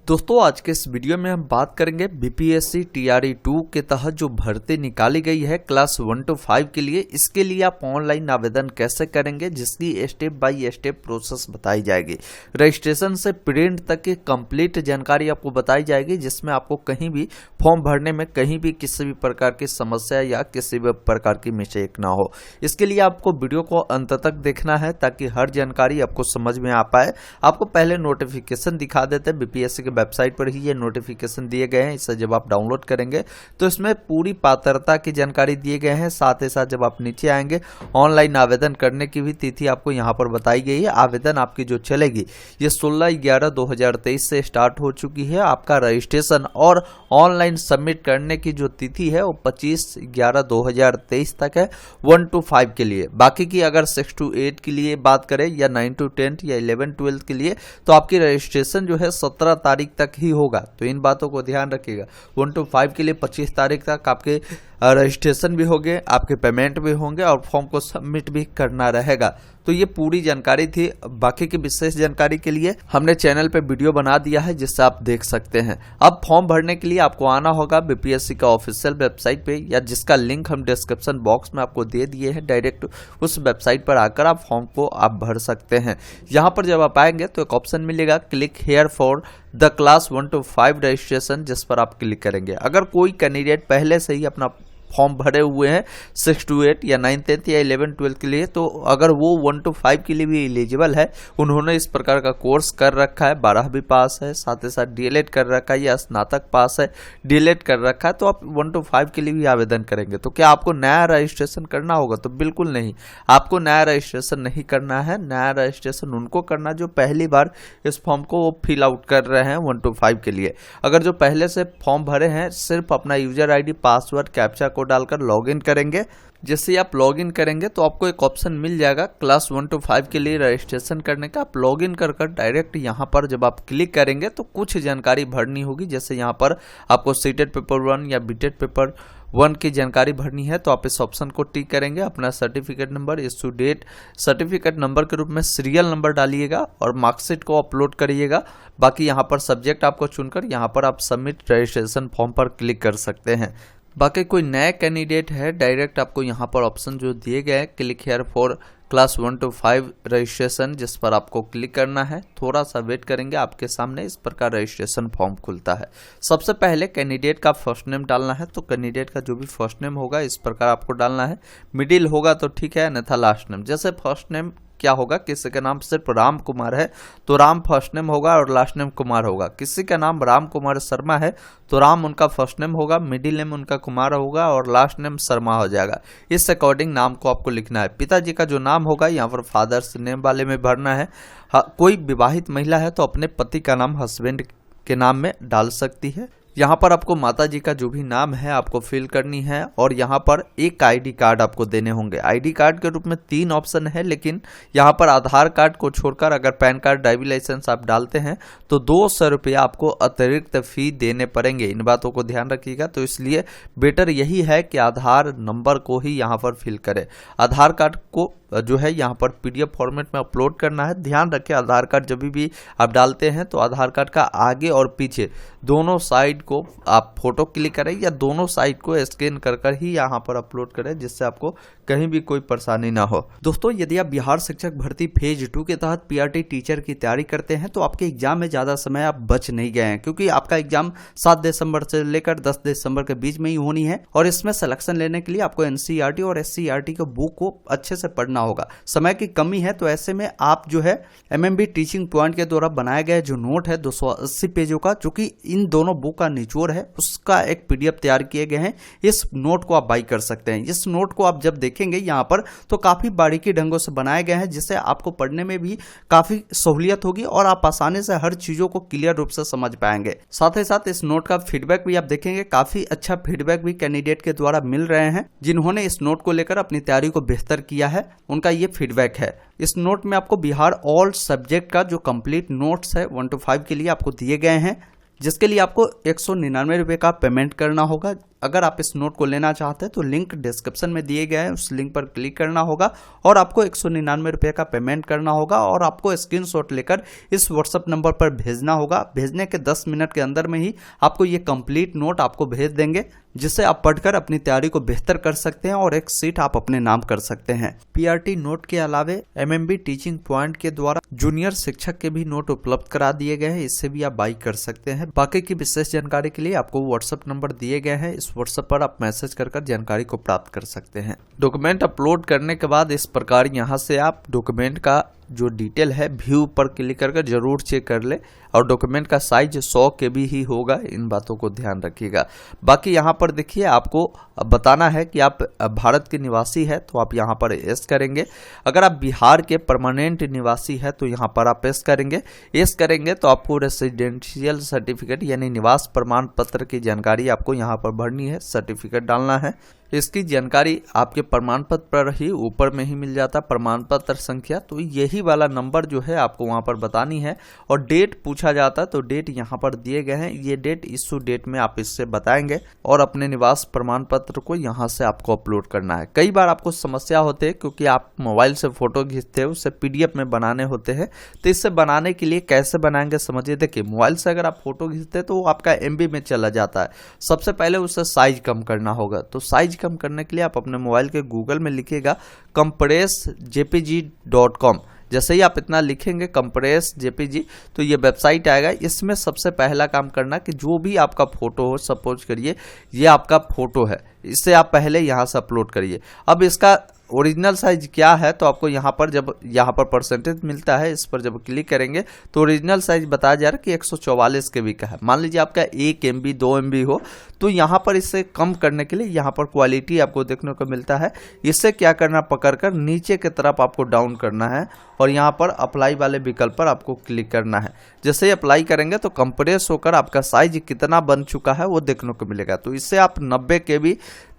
दोस्तों आज के इस वीडियो में हम बात करेंगे बीपीएससी टीआरई 2 के तहत जो भर्ती निकाली गई है क्लास 1 to 5 के लिए। इसके लिए आप ऑनलाइन आवेदन कैसे करेंगे, जिसकी स्टेप बाय स्टेप प्रोसेस बताई जाएगी। रजिस्ट्रेशन से प्रिंट तक की कंप्लीट जानकारी आपको बताई जाएगी, जिसमें आपको कहीं भी फॉर्म भरने में कहीं भी किसी भी प्रकार की समस्या या किसी भी प्रकार की मिस्टेक ना हो। इसके लिए आपको वीडियो को अंत तक देखना है ताकि हर जानकारी आपको समझ में आ पाए। आपको पहले नोटिफिकेशन दिखा देते हैं, बीपीएससी के वेबसाइट पर ही ये नोटिफिकेशन दिए गए हैं। इसे जब आप डाउनलोड करेंगे तो इसमें पूरी पात्रता की जानकारी दिए गए हैं। साथ ही साथ जब आप नीचे आएंगे ऑनलाइन आवेदन करने की भी तिथि आपको यहाँ पर बताई गई है। आवेदन आपकी जो चलेगी ये 16/11/2023 से स्टार्ट हो चुकी है। आपका रजिस्ट्रेशन और ऑनलाइन सबमिट करने की जो तिथि है वो 25/11/2023 तक है 1 to 5 के लिए। बाकी की अगर 6 to 8 के लिए बात करें या 9 to 10 या 11-12 के लिए तो आपकी रजिस्ट्रेशन जो है 17 तारीख तक ही होगा। तो इन बातों को ध्यान रखिएगा। 1 to 5 के लिए 25 तारीख तक आपके रजिस्ट्रेशन भी होंगे, आपके पेमेंट भी होंगे और फॉर्म को सबमिट भी करना रहेगा। तो ये पूरी जानकारी थी। बाकी की विशेष जानकारी के लिए हमने चैनल पे वीडियो बना दिया है, जिससे आप देख सकते हैं। अब फॉर्म भरने के लिए आपको आना होगा बीपीएससी का ऑफिशियल वेबसाइट पे, या जिसका लिंक हम डिस्क्रिप्शन बॉक्स में आपको दे दिए हैं। डायरेक्ट उस वेबसाइट पर आकर आप फॉर्म को आप भर सकते हैं। यहाँ पर जब आप आएंगे तो एक ऑप्शन मिलेगा click here for the class 1 to 5 registration, जिस पर आप क्लिक करेंगे। अगर कोई कैंडिडेट पहले से ही अपना फॉर्म भरे हुए हैं 6 to 8 या 9, 10 या 11-12 के लिए, तो अगर वो 1 to 5 के लिए भी एलिजिबल है, उन्होंने इस प्रकार का कोर्स कर रखा है, 12 भी पास है, साथ ही साथ डीएलएड कर रखा है या स्नातक पास है, डीएलएड कर रखा है, तो आप 1 to 5 के लिए भी आवेदन करेंगे। तो क्या आपको नया रजिस्ट्रेशन करना होगा? तो बिल्कुल नहीं, आपको नया रजिस्ट्रेशन नहीं करना है। नया रजिस्ट्रेशन उनको करना जो पहली बार इस फॉर्म को वो फिल आउट कर रहे हैं 1 to 5 के लिए। अगर जो पहले से फॉर्म भरे हैं, सिर्फ अपना यूजर आईडी, पासवर्ड, कैप्चा को डालकर लॉगिन करेंगे। जैसे आप लॉगिन करेंगे तो आपको एक ऑप्शन मिल जाएगा क्लास 1 to 5 के लिए रजिस्ट्रेशन करने का। आप लॉगिन कर डायरेक्ट यहाँ पर जब आप क्लिक करेंगे तो कुछ जानकारी भरनी होगी। जैसे यहाँ पर आपको सीटेड पेपर 1 या बीटेड पेपर 1 की जानकारी भरनी है, तो आप इस ऑप्शन को टिक करेंगे। अपना certificate number, issue date, certificate number के रूप में सीरियल नंबर डालिएगा और मार्कशीट को अपलोड करिएगा। बाकी यहाँ पर सब्जेक्ट आपको चुनकर यहाँ पर आप सबमिट रजिस्ट्रेशन फॉर्म पर क्लिक कर सकते हैं। बाकी कोई नया कैंडिडेट है, डायरेक्ट आपको यहाँ पर ऑप्शन जो दिए गए हैं click here for class 1 to 5 registration, जिस पर आपको क्लिक करना है। थोड़ा सा वेट करेंगे, आपके सामने इस प्रकार रजिस्ट्रेशन फॉर्म खुलता है। सबसे पहले कैंडिडेट का फर्स्ट नेम डालना है, तो कैंडिडेट का जो भी फर्स्ट नेम होगा इस प्रकार आपको डालना है। मिडिल होगा तो ठीक है, अन्यथा लास्ट नेम। जैसे फर्स्ट नेम क्या होगा, किसी का नाम सिर्फ राम कुमार है तो राम फर्स्ट नेम होगा और लास्ट नेम कुमार होगा। किसी का नाम राम कुमार शर्मा है तो राम उनका फर्स्ट नेम होगा, मिडिल नेम उनका कुमार होगा और लास्ट नेम शर्मा हो जाएगा। इस अकॉर्डिंग नाम को आपको लिखना है। पिताजी का जो नाम होगा यहाँ पर फादर्स नेम वाले में भरना है। कोई विवाहित महिला है तो अपने पति का नाम हस्बैंड के नाम में डाल सकती है। यहाँ पर आपको माताजी का जो भी नाम है आपको फिल करनी है और यहाँ पर एक आईडी कार्ड आपको देने होंगे। आईडी कार्ड के रूप में 3 ऑप्शन है, लेकिन यहाँ पर आधार कार्ड को छोड़कर अगर पैन कार्ड, ड्राइविंग लाइसेंस आप डालते हैं तो 200 रुपया आपको अतिरिक्त फी देने पड़ेंगे। इन बातों को ध्यान रखिएगा। तो इसलिए बेटर यही है कि आधार नंबर को ही यहाँ पर फिल करें। आधार कार्ड को जो है यहाँ पर पीडीएफ फॉर्मेट में अपलोड करना है। ध्यान रखें, आधार कार्ड जब भी आप डालते हैं तो आधार कार्ड का आगे और पीछे दोनों साइड को आप फोटो क्लिक करें या दोनों साइड को स्कैन कर ही यहाँ पर अपलोड करें, जिससे आपको कहीं भी कोई परेशानी ना हो। दोस्तों यदि आप बिहार शिक्षक भर्ती फेज 2 के तहत पीआरटी टीचर की तैयारी करते हैं तो आपके एग्जाम में ज़्यादा समय आप बच नहीं गए हैं, क्योंकि आपका एग्जाम 7 दिसंबर से लेकर 10 दिसंबर के बीच में ही होनी है। और इसमें सिलेक्शन लेने के लिए आपको एनसीईआरटी और एससीईआरटी के बुक को अच्छे से पढ़ना होगा। समय की कमी है, तो ऐसे में आप जो है एमएमबी टीचिंग पॉइंट के द्वारा बनाया गया जो नोट है 280 पेजों का, जो कि इन दोनों बुक का निचोड़ है, उसका एक पीडीएफ तैयार किए गए हैं। इस नोट को आप बाई कर सकते हैं। इस नोट को आप जब देखेंगे यहाँ पर तो काफी बारीकी ढंगों से बनाए गए हैं, जिससे आपको पढ़ने में भी काफी सहूलियत होगी और आप आसानी से हर चीजों को क्लियर रूप से समझ पाएंगे। साथ ही साथ इस नोट का फीडबैक भी आप देखेंगे, काफी अच्छा फीडबैक भी कैंडिडेट के द्वारा मिल रहे हैं जिन्होंने इस नोट को लेकर अपनी तैयारी को बेहतर किया है, उनका ये फीडबैक है। इस नोट में आपको बिहार ऑल सब्जेक्ट का जो कंप्लीट नोट्स है 1 to 5 के लिए आपको दिए गए हैं, जिसके लिए आपको 199 रुपये का पेमेंट करना होगा। अगर आप इस नोट को लेना चाहते हैं तो लिंक डिस्क्रिप्शन में दिए गए हैं, उस लिंक पर क्लिक करना होगा और आपको 199 रुपये का पेमेंट करना होगा और आपको स्क्रीनशॉट लेकर इस व्हाट्सएप नंबर पर भेजना होगा। भेजने के 10 मिनट के अंदर में ही आपको ये कंप्लीट नोट आपको भेज देंगे, जिससे आप पढ़कर अपनी तैयारी को बेहतर कर सकते हैं और एक सीट आप अपने नाम कर सकते हैं। पीआरटी नोट के अलावे एमएमबी टीचिंग पॉइंट के द्वारा जूनियर शिक्षक के भी नोट उपलब्ध करा दिए गए हैं, इससे भी आप बाई कर सकते हैं। बाकी की विशेष जानकारी के लिए आपको व्हाट्सएप नंबर दिए गए हैं, इस व्हाट्सएप पर आप मैसेज कर जानकारी को प्राप्त कर सकते हैं। डॉक्यूमेंट अपलोड करने के बाद इस प्रकार यहाँ से आप डॉक्यूमेंट का जो डिटेल है व्यू पर क्लिक करके जरूर चेक कर ले और डॉक्यूमेंट का साइज 100 KB ही होगा, इन बातों को ध्यान रखिएगा। बाकी यहाँ पर देखिए आपको बताना है कि आप भारत के निवासी है तो आप यहाँ पर एस करेंगे। अगर आप बिहार के परमानेंट निवासी है तो यहाँ पर आप एस करेंगे। एस करेंगे तो आपको रेसिडेंशियल सर्टिफिकेट यानी निवास प्रमाण पत्र की जानकारी आपको यहाँ पर भरनी है, सर्टिफिकेट डालना है। इसकी जानकारी आपके प्रमाण पत्र पर ही ऊपर में ही मिल जाता है, प्रमाण पत्र संख्या। तो यही वाला नंबर जो है आपको वहां पर बतानी है और डेट पूछा जाता है तो डेट यहाँ पर दिए गए हैं, ये डेट इशू डेट में आप इससे बताएंगे और अपने निवास प्रमाण पत्र को यहाँ से आपको अपलोड करना है। कई बार आपको समस्या होती है क्योंकि आप मोबाइल से फोटो खींचते हो, उसे PDF में बनाने होते हैं, तो इससे बनाने के लिए कैसे बनाएंगे समझिए। देखिए मोबाइल से अगर आप फोटो खींचते हैं तो वो आपका MB में चला जाता है। सबसे पहले उसे साइज कम करना होगा, तो साइज कम करने के लिए आप अपने मोबाइल के गूगल में लिखिएगा compressjpg.com। जैसे ही आप इतना लिखेंगे compressjpg तो ये वेबसाइट आएगा। इसमें सबसे पहला काम करना कि जो भी आपका फोटो हो, सपोज करिए ये आपका फोटो है, इसे आप पहले यहाँ से अपलोड करिए। अब इसका ओरिजिनल साइज क्या है तो आपको यहाँ पर जब यहाँ पर परसेंटेज मिलता है, इस पर जब क्लिक करेंगे तो ओरिजिनल साइज बताया जा रहा है कि 144 KB का है। मान लीजिए आपका 1 MB 2 MB हो तो यहाँ पर इसे कम करने के लिए यहाँ पर क्वालिटी आपको देखने को मिलता है। इससे क्या करना, पकड़कर नीचे की तरफ आपको डाउन करना है और यहाँ पर अप्लाई वाले विकल्प पर आपको क्लिक करना है। जैसे ही अप्लाई करेंगे तो कंप्रेस होकर आपका साइज कितना बन चुका है वो देखने को मिलेगा। तो इससे आप 90 KB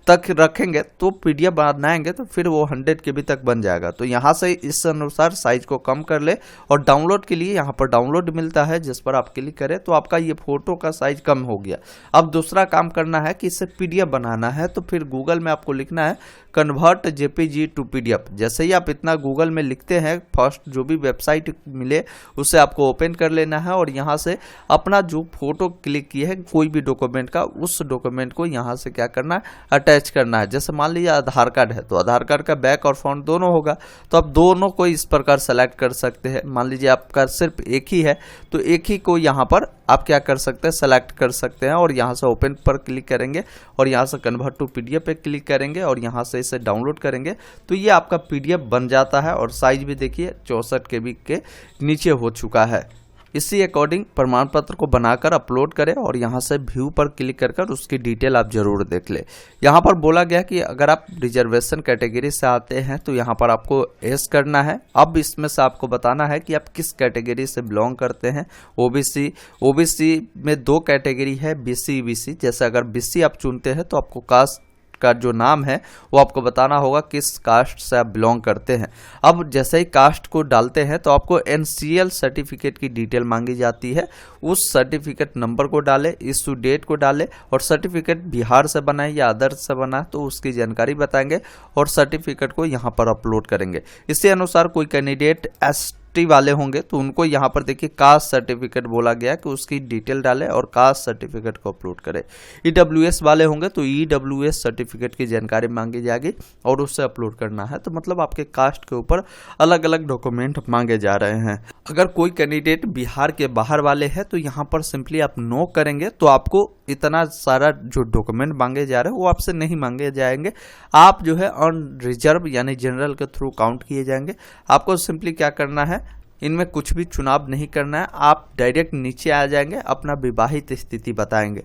तक रखेंगे तो PDF बनाएंगे तो फिर वो 100 KB तक बन जाएगा। तो यहाँ से इस अनुसार साइज को कम कर ले और डाउनलोड के लिए यहाँ पर डाउनलोड मिलता है, जिस पर आप क्लिक करें तो आपका ये फोटो का साइज कम हो गया। अब दूसरा काम करना है कि इसे PDF बनाना है, तो फिर गूगल में आपको लिखना है कन्वर्ट JPG टू PDF। जैसे ही आप इतना गूगल में लिखते हैं, फर्स्ट जो भी वेबसाइट मिले उसे आपको ओपन कर लेना है और यहाँ से अपना जो फोटो क्लिक किए है कोई भी डॉक्यूमेंट का, उस डॉक्यूमेंट को यहाँ से क्या करना है, अटैच करना है। जैसे मान लीजिए आधार कार्ड है तो आधार कार्ड का बैक और फ्रंट दोनों होगा, तो आप दोनों को इस प्रकार सेलेक्ट कर सकते हैं। मान लीजिए आपका सिर्फ एक ही है तो एक ही को यहाँ पर आप क्या कर सकते हैं, सेलेक्ट कर सकते हैं और यहाँ से ओपन पर क्लिक करेंगे और यहाँ से कन्वर्ट टू PDF पे क्लिक करेंगे और यहाँ से इसे डाउनलोड करेंगे तो ये आपका PDF बन जाता है और साइज भी देखिए 64 KB के नीचे हो चुका है। इसी अकॉर्डिंग प्रमाण पत्र को बनाकर अपलोड करें और यहाँ से व्यू पर क्लिक कर उसकी डिटेल आप जरूर देख ले। यहाँ पर बोला गया कि अगर आप रिजर्वेशन कैटेगरी से आते हैं तो यहाँ पर आपको एस करना है। अब इसमें से आपको बताना है कि आप किस कैटेगरी से बिलोंग करते हैं। ओबीसी में 2 कैटेगरी है, BC EBC। जैसे अगर BC आप चुनते हैं तो आपको कास्ट का जो नाम है वो आपको बताना होगा किस कास्ट से आप बिलोंग करते हैं। अब जैसे ही कास्ट को डालते हैं तो आपको NCL सर्टिफिकेट की डिटेल मांगी जाती है। उस सर्टिफिकेट नंबर को डालें, इशू डेट को डालें और सर्टिफिकेट बिहार से बना है या अदर से बना है तो उसकी जानकारी बताएंगे और सर्टिफिकेट को यहाँ पर अपलोड करेंगे। इसी अनुसार कोई कैंडिडेट ST वाले होंगे तो उनको यहाँ पर देखिए कास्ट सर्टिफिकेट बोला गया कि उसकी डिटेल डालें और कास्ट सर्टिफिकेट को अपलोड करें। EWS वाले होंगे तो EWS सर्टिफिकेट की जानकारी मांगी जाएगी और उससे अपलोड करना है। तो मतलब आपके कास्ट के ऊपर अलग अलग डॉक्यूमेंट मांगे जा रहे हैं। अगर कोई कैंडिडेट बिहार के बाहर वाले हैं तो यहाँ पर सिंपली आप नो करेंगे तो आपको इतना सारा जो डॉक्यूमेंट मांगे जा रहे हैं वो आपसे नहीं मांगे जाएंगे। आप जो है ऑन रिजर्व यानी जनरल के थ्रू काउंट किए जाएंगे। आपको सिंपली क्या करना है, इनमें कुछ भी चुनाव नहीं करना है, आप डायरेक्ट नीचे आ जाएंगे, अपना विवाहित स्थिति बताएंगे।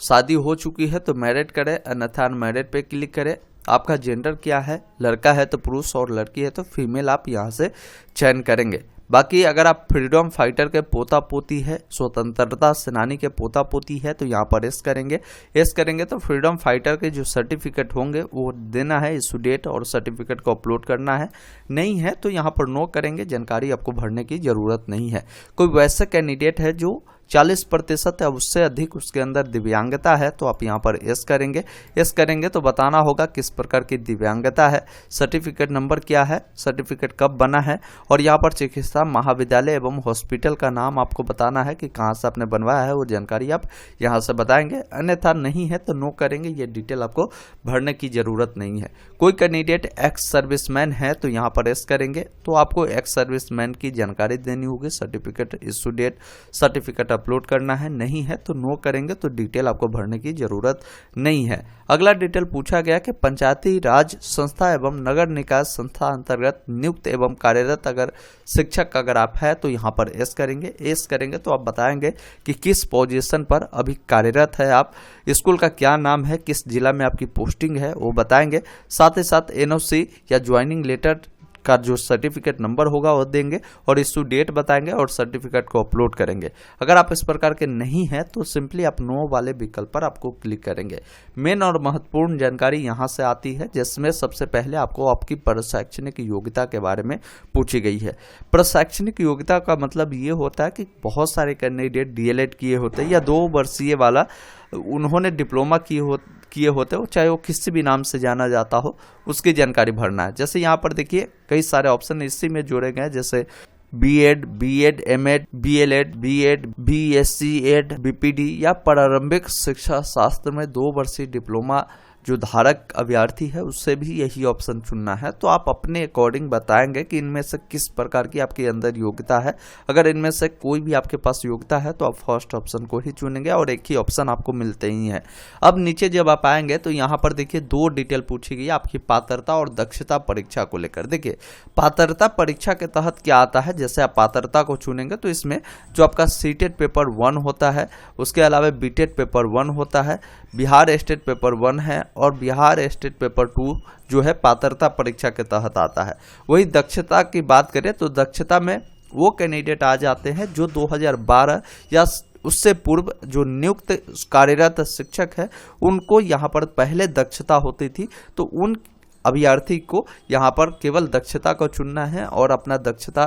शादी हो चुकी है तो मैरिड करें, अन्यथा अनमैरिड पे क्लिक करें। आपका जेंडर क्या है, लड़का है तो पुरुष और लड़की है तो फीमेल आप यहाँ से चयन करेंगे। बाकी अगर आप फ्रीडम फाइटर के पोता पोती है, स्वतंत्रता सेनानी के पोता पोती है तो यहाँ पर एस करेंगे। एस करेंगे तो फ्रीडम फाइटर के जो सर्टिफिकेट होंगे वो देना है, इशू डेट और सर्टिफिकेट को अपलोड करना है। नहीं है तो यहाँ पर नो करेंगे, जानकारी आपको भरने की ज़रूरत नहीं है। कोई वैसे कैंडिडेट है जो 40% या उससे अधिक उसके अंदर दिव्यांगता है तो आप यहाँ पर यस करेंगे। यस करेंगे तो बताना होगा किस प्रकार की दिव्यांगता है, सर्टिफिकेट नंबर क्या है, सर्टिफिकेट कब बना है, और यहाँ पर चिकित्सा महाविद्यालय एवं हॉस्पिटल का नाम आपको बताना है कि कहाँ से आपने बनवाया है, वो जानकारी आप यहाँ से बताएंगे। अन्यथा नहीं है तो नो करेंगे, ये डिटेल आपको भरने की जरूरत नहीं है। कोई कैंडिडेट एक्स सर्विसमैन है तो यहाँ पर यस करेंगे, तो आपको एक्स सर्विसमैन की जानकारी देनी होगी, certificate issue date, certificate upload करना है। नहीं है तो नो करेंगे, तो डिटेल आपको भरने की जरूरत नहीं है। अगला डिटेल पूछा गया कि पंचायती राज संस्था एवं नगर निकाय संस्था अंतर्गत नियुक्त एवं कार्यरत अगर शिक्षक अगर आप है तो यहाँ पर एस करेंगे। एस करेंगे तो आप बताएंगे कि किस पोजीशन पर अभी कार्यरत है आप, स्कूल का क्या नाम है, किस जिला में आपकी पोस्टिंग है वो बताएंगे। साथ ही साथ एनओसी या ज्वाइनिंग लेटर का जो सर्टिफिकेट नंबर होगा वो देंगे और इशू डेट बताएंगे और सर्टिफिकेट को अपलोड करेंगे। अगर आप इस प्रकार के नहीं हैं तो सिंपली आप नो वाले विकल्प पर आपको क्लिक करेंगे। मेन और महत्वपूर्ण जानकारी यहां से आती है, जिसमें सबसे पहले आपको आपकी प्रशैक्षणिक योग्यता के बारे में पूछी गई है। प्रशैक्षणिक योग्यता का मतलब ये होता है कि बहुत सारे कैंडिडेट डीएलएड किए होते हैं या 2 वर्षीय वाला उन्होंने डिप्लोमा किए होते हो, चाहे वो किसी भी नाम से जाना जाता हो, उसकी जानकारी भरना है। जैसे यहाँ पर देखिए कई सारे ऑप्शन इसी में जोड़े गए हैं, जैसे BEd, MEd, BElEd, BEd, BSc Ed, BPD या प्रारंभिक शिक्षा शास्त्र में 2 वर्षीय डिप्लोमा जो धारक अभ्यर्थी है उससे भी यही ऑप्शन चुनना है। तो आप अपने अकॉर्डिंग बताएंगे कि इनमें से किस प्रकार की आपके अंदर योग्यता है। अगर इनमें से कोई भी आपके पास योग्यता है तो आप फर्स्ट ऑप्शन को ही चुनेंगे और एक ही ऑप्शन आपको मिलते ही है। अब नीचे जब आप आएंगे तो यहाँ पर देखिए 2 डिटेल पूछी गई आपकी पात्रता और दक्षता परीक्षा को लेकर। देखिए पात्रता परीक्षा के तहत क्या आता है, जैसे आप पात्रता को चुनेंगे तो इसमें जो आपका सीटेट पेपर 1 होता है, उसके अलावा बीटेट पेपर 1 होता है, बिहार स्टेट पेपर 1 है और बिहार स्टेट पेपर 2 जो है पात्रता परीक्षा के तहत आता है। वही दक्षता की बात करें तो दक्षता में वो कैंडिडेट आ जाते हैं जो 2012 या उससे पूर्व जो नियुक्त कार्यरत शिक्षक है उनको यहाँ पर पहले दक्षता होती थी, तो उन अभ्यर्थी को यहाँ पर केवल दक्षता को चुनना है और अपना दक्षता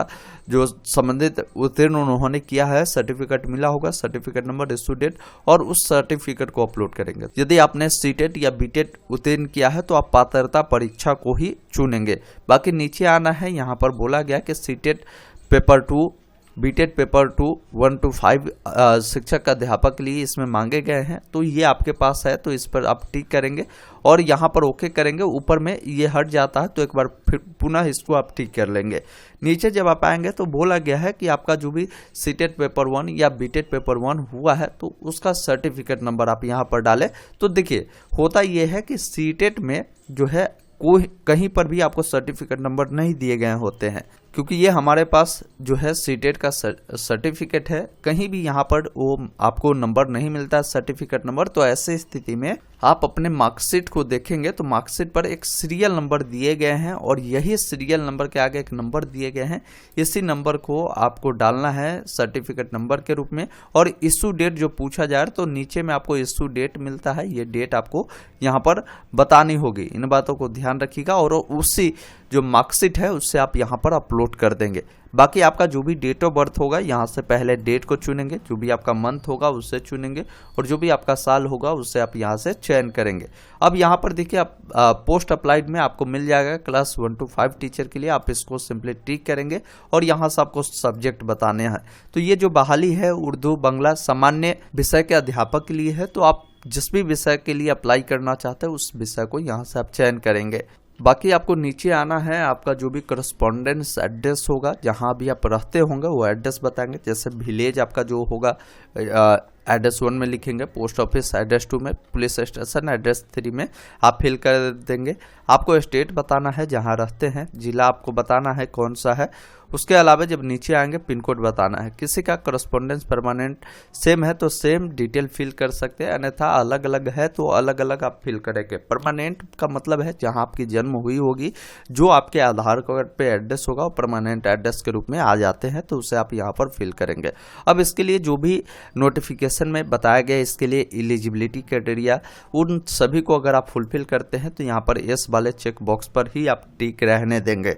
जो संबंधित उत्तीर्ण उन्होंने किया है सर्टिफिकेट मिला होगा, सर्टिफिकेट नंबर, इशू डेट, और उस सर्टिफिकेट को अपलोड करेंगे। यदि आपने सीटेट या बीटेट उत्तीर्ण किया है तो आप पात्रता परीक्षा को ही चुनेंगे। बाकी नीचे आना है, यहाँ पर बोला गया कि सीटेट पेपर 2, बीटेट पेपर 2 1 to 5 शिक्षक अध्यापक के लिए इसमें मांगे गए हैं, तो ये आपके पास है तो इस पर आप टिक करेंगे और यहाँ पर ओके करेंगे। ऊपर में ये हट जाता है तो एक बार फिर पुनः इसको आप टिक कर लेंगे। नीचे जब आप आएंगे तो बोला गया है कि आपका जो भी सीटेट पेपर 1 या बीटेट पेपर 1 हुआ है तो उसका सर्टिफिकेट नंबर आप यहाँ पर डालें। तो देखिए होता ये है कि सीटेट में जो है कोई कहीं पर भी आपको सर्टिफिकेट नंबर नहीं दिए गए होते हैं, क्योंकि ये हमारे पास जो है सीटेट का सर्टिफिकेट है, कहीं भी यहाँ पर वो आपको नंबर नहीं मिलता सर्टिफिकेट नंबर। तो ऐसी स्थिति में आप अपने मार्कशीट को देखेंगे तो मार्कशीट पर एक सीरियल नंबर दिए गए हैं और यही सीरियल नंबर के आगे एक नंबर दिए गए हैं, इसी नंबर को आपको डालना है सर्टिफिकेट नंबर के रूप में। और इशू डेट जो पूछा जाए तो नीचे में आपको इशू डेट मिलता है, ये डेट आपको यहाँ पर बतानी होगी। इन बातों को ध्यान रखिएगा और उसी जो मार्कशीट है उससे आप यहाँ पर अपलोड कर देंगे। बाकी आपका जो भी डेट ऑफ बर्थ होगा यहाँ से पहले डेट को चुनेंगे, जो भी आपका मंथ होगा उससे चुनेंगे और जो भी आपका साल होगा उससे आप यहाँ से चयन करेंगे। अब यहाँ पर देखिए आप पोस्ट अप्लाइड में आपको मिल जाएगा क्लास 1 to 5 टीचर के लिए, आप इसको सिंपली टिक करेंगे और यहाँ से आपको सब्जेक्ट बताने हैं। तो ये जो बहाली है उर्दू बांग्ला सामान्य विषय के अध्यापक के लिए है, तो आप जिस भी विषय के लिए अप्लाई करना चाहते हैं उस विषय को यहाँ से आप चयन करेंगे। बाकी आपको नीचे आना है, आपका जो भी करस्पॉन्डेंस एड्रेस होगा जहाँ भी आप रहते होंगे वो एड्रेस बताएंगे। जैसे विलेज आपका जो होगा एड्रेस 1 में लिखेंगे, पोस्ट ऑफिस एड्रेस 2 में, पुलिस स्टेशन एड्रेस 3 में आप फिल कर देंगे। आपको स्टेट बताना है जहाँ रहते हैं, जिला आपको बताना है कौन सा है। उसके अलावा जब नीचे आएंगे पिन कोड बताना है। किसी का करस्पॉन्डेंस परमानेंट सेम है तो सेम डिटेल फिल कर सकते हैं, अन्यथा अलग अलग है तो अलग अलग आप फिल करेंगे। परमानेंट का मतलब है जहां आपकी जन्म हुई होगी, जो आपके आधार कार्ड पे एड्रेस होगा वो परमानेंट एड्रेस के रूप में आ जाते हैं, तो उसे आप यहाँ पर फिल करेंगे। अब इसके लिए जो भी नोटिफिकेशन में बताया गया इसके लिए एलिजिबिलिटी क्राइटेरिया, उन सभी को अगर आप फुलफिल करते हैं तो यहाँ पर यस वाले चेक बॉक्स पर ही आप टिक रहने देंगे।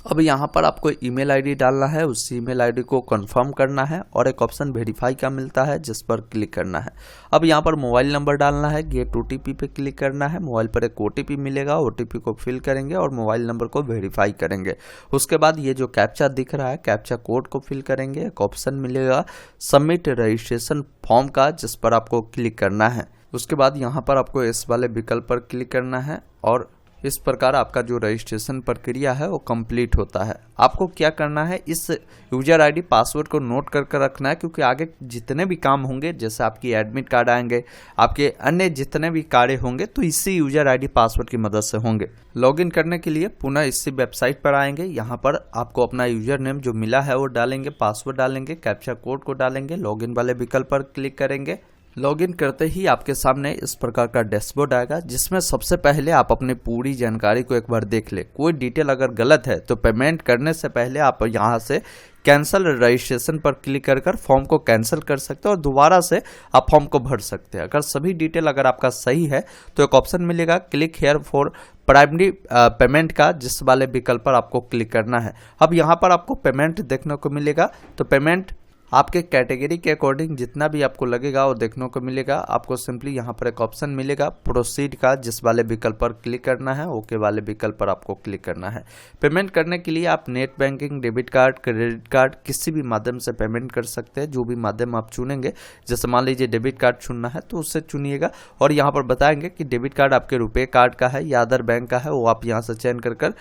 अब यहाँ पर आपको ईमेल आईडी डालना है, उस ईमेल आईडी को कंफर्म करना है और एक ऑप्शन वेरीफाई का मिलता है जिस पर क्लिक करना है। अब यहाँ पर मोबाइल नंबर डालना है, गेट ओटीपी पे क्लिक करना है। मोबाइल पर एक ओटीपी मिलेगा, ओटीपी को फिल करेंगे और मोबाइल नंबर को वेरीफाई करेंगे। उसके बाद ये जो कैप्चा दिख रहा है, कैप्चा कोड को फिल करेंगे। एक ऑप्शन मिलेगा सबमिट रजिस्ट्रेशन फॉर्म का, जिस पर आपको क्लिक करना है। उसके बाद यहाँ पर आपको इस वाले विकल्प पर क्लिक करना है और इस प्रकार आपका जो रजिस्ट्रेशन प्रक्रिया है वो कंप्लीट होता है। आपको क्या करना है, इस यूजर आईडी पासवर्ड को नोट कर रखना है, क्योंकि आगे जितने भी काम होंगे, जैसे आपकी एडमिट कार्ड आएंगे, आपके अन्य जितने भी कार्य होंगे, तो इसी यूजर आईडी पासवर्ड की मदद से होंगे। लॉगिन करने के लिए पुनः इसी वेबसाइट पर आएंगे। यहाँ पर आपको अपना यूजर नेम जो मिला है वो डालेंगे, पासवर्ड डालेंगे, कैप्चा कोड को डालेंगे, लॉगिन वाले विकल्प पर क्लिक करेंगे। लॉगिन करते ही आपके सामने इस प्रकार का डैशबोर्ड आएगा, जिसमें सबसे पहले आप अपनी पूरी जानकारी को एक बार देख ले। कोई डिटेल अगर गलत है तो पेमेंट करने से पहले आप यहाँ से कैंसिल रजिस्ट्रेशन पर क्लिक कर फॉर्म को कैंसिल कर सकते हैं और दोबारा से आप फॉर्म को भर सकते हैं। अगर सभी डिटेल अगर आपका सही है तो एक ऑप्शन मिलेगा click here for primary payment का, जिस वाले विकल्प पर आपको क्लिक करना है। अब यहाँ पर आपको पेमेंट देखने को मिलेगा, तो पेमेंट आपके कैटेगरी के अकॉर्डिंग जितना भी आपको लगेगा वो देखने को मिलेगा। आपको सिंपली यहाँ पर एक ऑप्शन मिलेगा प्रोसीड का, जिस वाले विकल्प पर क्लिक करना है, ओके वाले विकल्प पर आपको क्लिक करना है। पेमेंट करने के लिए आप net banking, debit card, credit card किसी भी माध्यम से पेमेंट कर सकते हैं। जो भी माध्यम आप चुनेंगे, जैसे मान लीजिए डेबिट कार्ड चुनना है तो उससे चुनिएगा और यहाँ पर बताएंगे कि डेबिट कार्ड आपके रुपए कार्ड का है या अदर बैंक का है, वो आप यहाँ से चयन कर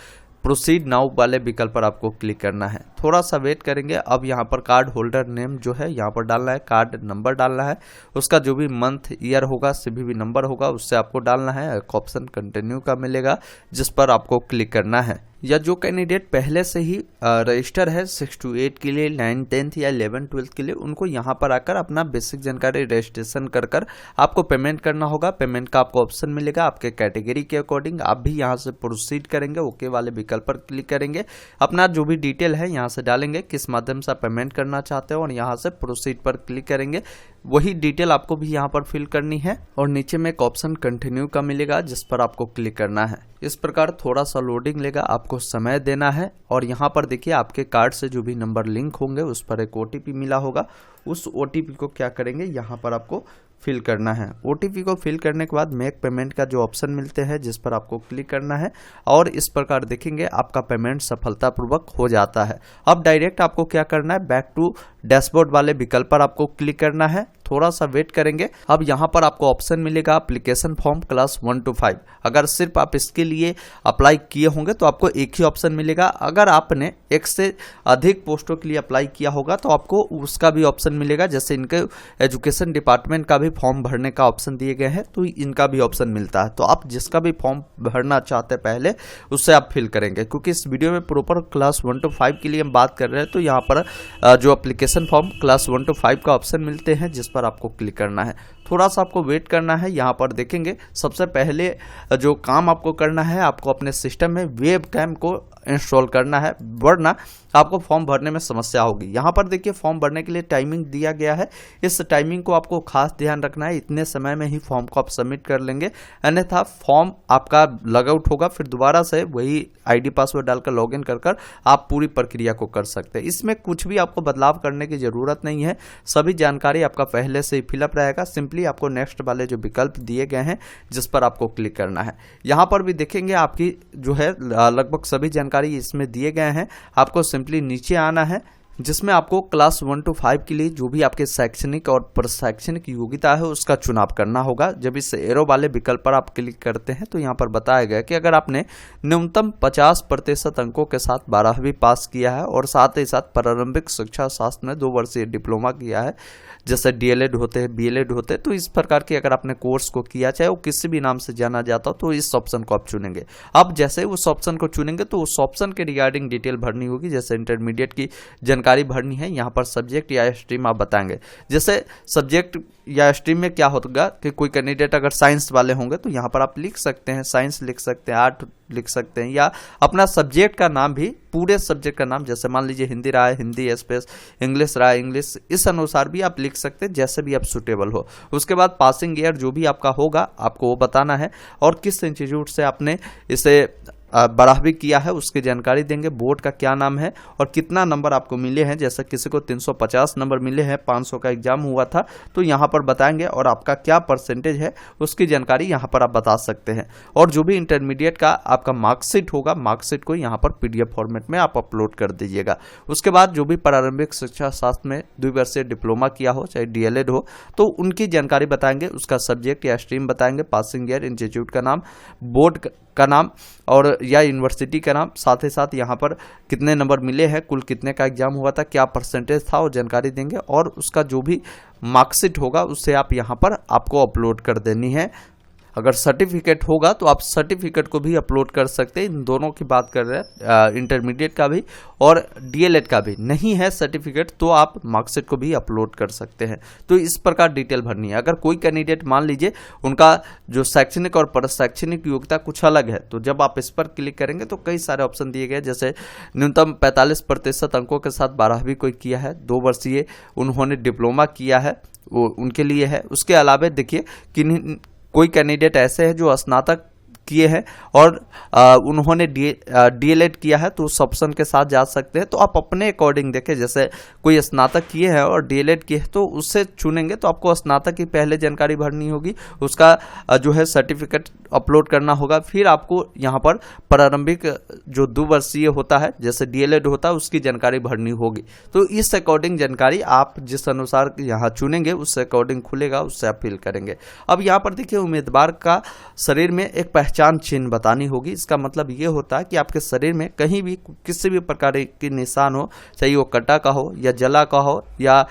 प्रोसीड नाउ वाले विकल्प पर आपको क्लिक करना है। थोड़ा सा वेट करेंगे। अब यहाँ पर कार्ड होल्डर नेम जो है यहाँ पर डालना है, कार्ड नंबर डालना है, उसका जो भी मंथ ईयर होगा, सीवीवी नंबर होगा, उससे आपको डालना है। एक ऑप्शन कंटिन्यू का मिलेगा जिस पर आपको क्लिक करना है। या जो कैंडिडेट पहले से ही रजिस्टर है 6 to 8 के लिए, 9, 10th या 11, 12th के लिए, उनको यहाँ पर आकर अपना बेसिक जानकारी रजिस्ट्रेशन कर आपको पेमेंट करना होगा। पेमेंट का आपको ऑप्शन मिलेगा आपके कैटेगरी के अकॉर्डिंग। आप भी यहाँ से प्रोसीड करेंगे, ओके वाले विकल्प पर क्लिक करेंगे, अपना जो भी डिटेल है यहाँ से डालेंगे, किस माध्यम से आप पेमेंट करना चाहते हो, और यहाँ से प्रोसीड पर क्लिक करेंगे। वही डिटेल आपको भी यहाँ पर फिल करनी है और नीचे में एक ऑप्शन कंटिन्यू का मिलेगा जिस पर आपको क्लिक करना है। इस प्रकार थोड़ा सा लोडिंग लेगा, आपको समय देना है और यहाँ पर देखिए आपके कार्ड से जो भी नंबर लिंक होंगे उस पर एक ओटीपी मिला होगा। उस ओटीपी को क्या करेंगे, यहाँ पर आपको फिल करना है। ओटीपी को फिल करने के बाद मेक पेमेंट का जो ऑप्शन मिलते हैं जिस पर आपको क्लिक करना है और इस प्रकार देखेंगे आपका पेमेंट सफलतापूर्वक हो जाता है। अब डायरेक्ट आपको क्या करना है, बैक टू डैशबोर्ड वाले विकल्प पर आपको क्लिक करना है। थोड़ा सा वेट करेंगे। अब यहाँ पर आपको ऑप्शन मिलेगा एप्लीकेशन फॉर्म क्लास 1 to 5। अगर सिर्फ आप इसके लिए अप्लाई किए होंगे तो आपको एक ही ऑप्शन मिलेगा। अगर आपने एक से अधिक पोस्टों के लिए अप्लाई किया होगा तो आपको उसका भी ऑप्शन मिलेगा। जैसे इनके एजुकेशन डिपार्टमेंट का भी फॉर्म भरने का ऑप्शन दिए गए हैं तो इनका भी ऑप्शन मिलता है। तो आप जिसका भी फॉर्म भरना चाहते हैं पहले उससे आप फिल करेंगे, क्योंकि इस वीडियो में प्रॉपर क्लास 1 to 5 के लिए हम बात कर रहे हैं। तो यहाँ पर जो एप्लीकेशन फॉर्म क्लास 1 to 5 का ऑप्शन मिलते हैं जिस पर आपको क्लिक करना है। थोड़ा सा आपको वेट करना है। यहाँ पर देखेंगे सबसे पहले जो काम आपको करना है, आपको अपने सिस्टम में वेब कैम को इंस्टॉल करना है, वरना आपको फॉर्म भरने में समस्या होगी। यहाँ पर देखिए फॉर्म भरने के लिए टाइमिंग दिया गया है। इस टाइमिंग को आपको खास ध्यान रखना है, इतने समय में ही फॉर्म को आप सबमिट कर लेंगे, अन्यथा फॉर्म आपका लॉग आउट होगा। फिर दोबारा से वही आईडी पासवर्ड डालकर लॉगिन कर आप पूरी प्रक्रिया को कर सकते हैं। इसमें कुछ भी आपको बदलाव करने की जरूरत नहीं है, सभी जानकारी आपका पहले से ही फिलअप रहेगा। सिंपली आपको नेक्स्ट वाले जो विकल्प दिए गए हैं जिस पर आपको क्लिक करना है। यहाँ पर भी देखेंगे आपकी जो है लगभग सभी जानकारी इसमें दिए गए हैं। आपको सिंपली नीचे आना है जिसमें आपको क्लास 1 to 5 के लिए जो भी आपके शैक्षणिक और प्रशैक्षणिक योग्यता है उसका चुनाव करना होगा। जब इस एरो वाले विकल्प पर आप क्लिक करते हैं तो यहाँ पर बताया गया कि अगर आपने न्यूनतम 50% अंकों के साथ 12वीं पास किया है और साथ ही साथ प्रारंभिक शिक्षा शास्त्र में 2 वर्षीय डिप्लोमा किया है, जैसे डीएलएड होते हैं, बीएलएड होते हैं, तो इस प्रकार के अगर आपने कोर्स को किया, चाहे वो किसी भी नाम से जाना जाता हो, तो इस ऑप्शन को आप चुनेंगे। अब जैसे उस ऑप्शन को चुनेंगे तो उस ऑप्शन के रिगार्डिंग डिटेल भरनी होगी। जैसे इंटरमीडिएट की जानकारी भरनी है, यहाँ पर सब्जेक्ट या स्ट्रीम आप बताएंगे। जैसे सब्जेक्ट या स्ट्रीम में क्या होगा कि कोई कैंडिडेट अगर साइंस वाले होंगे तो यहाँ पर आप लिख सकते हैं साइंस, लिख सकते हैं आर्ट लिख सकते हैं, या अपना सब्जेक्ट का नाम भी, पूरे सब्जेक्ट का नाम, जैसे मान लीजिए हिंदी रहा है हिंदी स्पेस, इंग्लिश रहा है इंग्लिश, इस अनुसार भी आप लिख सकते हैं जैसे भी आप सुटेबल हो। उसके बाद पासिंग ईयर जो भी आपका होगा आपको वो बताना है और किस इंस्टीट्यूट से आपने इसे बढ़ावी किया है उसकी जानकारी देंगे, बोर्ड का क्या नाम है और कितना नंबर आपको मिले हैं। जैसे किसी को 350 नंबर मिले हैं, 500 का एग्जाम हुआ था तो यहाँ पर बताएंगे, और आपका क्या परसेंटेज है उसकी जानकारी यहाँ पर आप बता सकते हैं। और जो भी इंटरमीडिएट का आपका मार्कशीट होगा, मार्कशीट को यहाँ पर PDF फॉर्मेट में आप अपलोड कर दीजिएगा। उसके बाद जो भी प्रारंभिक शिक्षा शास्त्र में 2 वर्षीय डिप्लोमा किया हो, चाहे DLED हो, तो उनकी जानकारी बताएंगे, उसका सब्जेक्ट या स्ट्रीम बताएंगे, पासिंग ईयर, इंस्टीट्यूट का नाम, बोर्ड का नाम और या यूनिवर्सिटी का नाम, साथ ही साथ यहाँ पर कितने नंबर मिले हैं, कुल कितने का एग्जाम हुआ था, क्या परसेंटेज था वो जानकारी देंगे, और उसका जो भी मार्कशीट होगा उससे आप यहाँ पर आपको अपलोड कर देनी है। अगर सर्टिफिकेट होगा तो आप सर्टिफिकेट को भी अपलोड कर सकते हैं। इन दोनों की बात कर रहे हैं, इंटरमीडिएट का भी और DLED का भी। नहीं है सर्टिफिकेट तो आप मार्कशीट को भी अपलोड कर सकते हैं। तो इस प्रकार डिटेल भरनी है। अगर कोई कैंडिडेट मान लीजिए उनका जो शैक्षणिक और शैक्षणिक योग्यता कुछ अलग है, तो जब आप इस पर क्लिक करेंगे तो कई सारे ऑप्शन दिए गए, जैसे न्यूनतम 45% अंकों के साथ 12वीं कोई किया है, 2 वर्षीय उन्होंने डिप्लोमा किया है, वो उनके लिए है। उसके अलावा देखिए कि कोई कैंडिडेट ऐसे हैं जो स्नातक किए हैं और उन्होंने DLED किया है, तो उस ऑप्शन के साथ जा सकते हैं। तो आप अपने अकॉर्डिंग देखें, जैसे कोई स्नातक किए हैं और DLED किए हैं तो उससे चुनेंगे, तो आपको स्नातक की पहले जानकारी भरनी होगी, उसका जो है सर्टिफिकेट अपलोड करना होगा। फिर आपको यहाँ पर प्रारंभिक जो 2 वर्षीय होता है, जैसे DLED होता है, उसकी जानकारी भरनी होगी। तो इस अकॉर्डिंग जानकारी आप जिस अनुसार यहाँ चुनेंगे उससे अकॉर्डिंग खुलेगा, उससे आप फिल करेंगे। अब यहाँ पर देखिए उम्मीदवार का शरीर में एक पहचान चिन्ह बतानी होगी। इसका मतलब ये होता है कि आपके शरीर में कहीं भी किसी भी प्रकार की निशान हो, चाहे वो कटा का हो या जला का हो या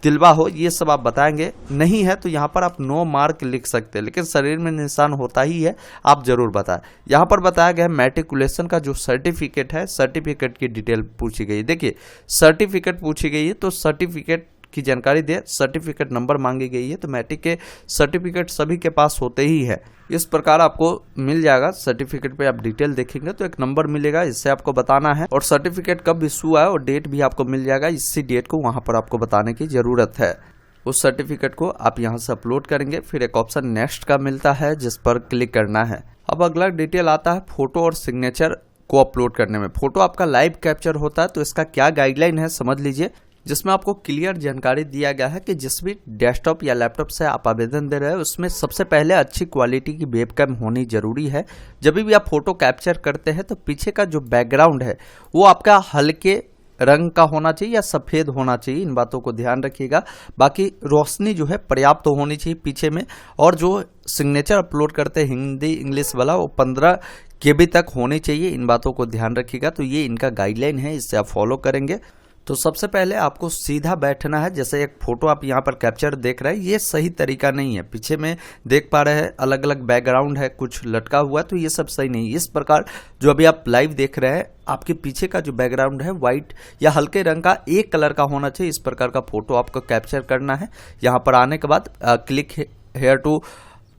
तिलवा हो, ये सब आप बताएंगे। नहीं है तो यहाँ पर आप नो मार्क लिख सकते हैं, लेकिन शरीर में निशान होता ही है, आप जरूर बताएं। यहाँ पर बताया गया मैट्रिकुलेशन का जो सर्टिफिकेट है, सर्टिफिकेट की डिटेल पूछी गई। देखिए सर्टिफिकेट पूछी गई है तो सर्टिफिकेट की जानकारी दे, सर्टिफिकेट नंबर मांगी गई है, तो मैट्रिक के सर्टिफिकेट सभी के पास होते ही है। इस प्रकार आपको मिल जाएगा। सर्टिफिकेट पे आप डिटेल देखेंगे तो एक नंबर मिलेगा, इससे आपको बताना है, और सर्टिफिकेट कब इशू है और डेट भी आपको मिल जाएगा। इसी डेट को वहां पर आपको बताने की जरूरत है। उस सर्टिफिकेट को आप यहां से अपलोड करेंगे। फिर एक ऑप्शन नेक्स्ट का मिलता है जिस पर क्लिक करना है। अब अगला डिटेल आता है फोटो और सिग्नेचर को अपलोड करने में। फोटो आपका लाइव कैप्चर होता है, तो इसका क्या गाइडलाइन है समझ लीजिए, जिसमें आपको क्लियर जानकारी दिया गया है कि जिस भी डेस्कटॉप या लैपटॉप से आप आवेदन दे रहे हैं उसमें सबसे पहले अच्छी क्वालिटी की वेबकैम होनी जरूरी है। जब भी आप फोटो कैप्चर करते हैं तो पीछे का जो बैकग्राउंड है वो आपका हल्के रंग का होना चाहिए या सफ़ेद होना चाहिए, इन बातों को ध्यान रखिएगा। बाकी रोशनी जो है पर्याप्त तो होनी चाहिए पीछे में, और जो सिग्नेचर अपलोड करते हैं हिंदी इंग्लिश वाला वो 15 KB तक होनी चाहिए, इन बातों को ध्यान रखिएगा। तो ये इनका गाइडलाइन है, इससे आप फॉलो करेंगे। तो सबसे पहले आपको सीधा बैठना है। जैसे एक फोटो आप यहाँ पर कैप्चर देख रहे हैं, ये सही तरीका नहीं है। पीछे में देख पा रहे हैं अलग अलग बैकग्राउंड है, कुछ लटका हुआ है, तो ये सब सही नहीं है। इस प्रकार जो अभी आप लाइव देख रहे हैं, आपके पीछे का जो बैकग्राउंड है व्हाइट या हल्के रंग का एक कलर का होना चाहिए। इस प्रकार का फोटो आपको कैप्चर करना है। यहाँ पर आने के बाद click here to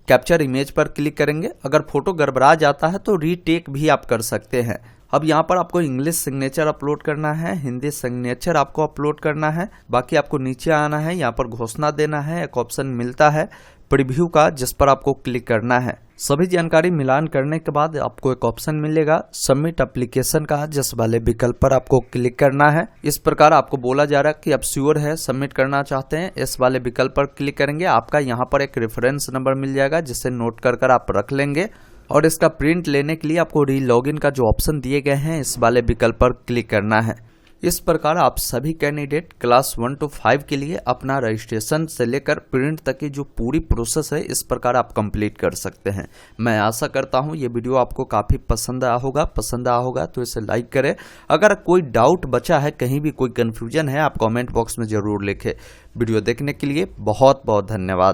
capture image पर क्लिक करेंगे। अगर फोटो गड़बड़ा जाता है तो रीटेक भी आप कर सकते हैं। अब यहाँ पर आपको इंग्लिश सिग्नेचर अपलोड करना है, हिंदी सिग्नेचर आपको अपलोड करना है। बाकी आपको नीचे आना है, यहाँ पर घोषणा देना है। एक ऑप्शन मिलता है प्रीव्यू का, जिस पर आपको क्लिक करना है। सभी जानकारी मिलान करने के बाद आपको एक ऑप्शन मिलेगा सबमिट एप्लीकेशन का, जिस वाले विकल्प पर आपको क्लिक करना है। इस प्रकार आपको बोला जा रहा है कि आप श्योर है, सबमिट करना चाहते हैं, इस वाले विकल्प पर क्लिक करेंगे। आपका यहाँ पर एक रेफरेंस नंबर मिल जाएगा, जिसे नोट कर आप रख लेंगे। और इसका प्रिंट लेने के लिए आपको री लॉगिन का जो ऑप्शन दिए गए हैं, इस वाले विकल्प पर क्लिक करना है। इस प्रकार आप सभी कैंडिडेट क्लास 1 to 5 के लिए अपना रजिस्ट्रेशन से लेकर प्रिंट तक की जो पूरी प्रोसेस है, इस प्रकार आप कंप्लीट कर सकते हैं। मैं आशा करता हूं ये वीडियो आपको काफ़ी पसंद आया होगा तो इसे लाइक करें। अगर कोई डाउट बचा है, कहीं भी कोई कन्फ्यूजन है, आप कमेंट बॉक्स में ज़रूर लिखें। वीडियो देखने के लिए बहुत बहुत धन्यवाद।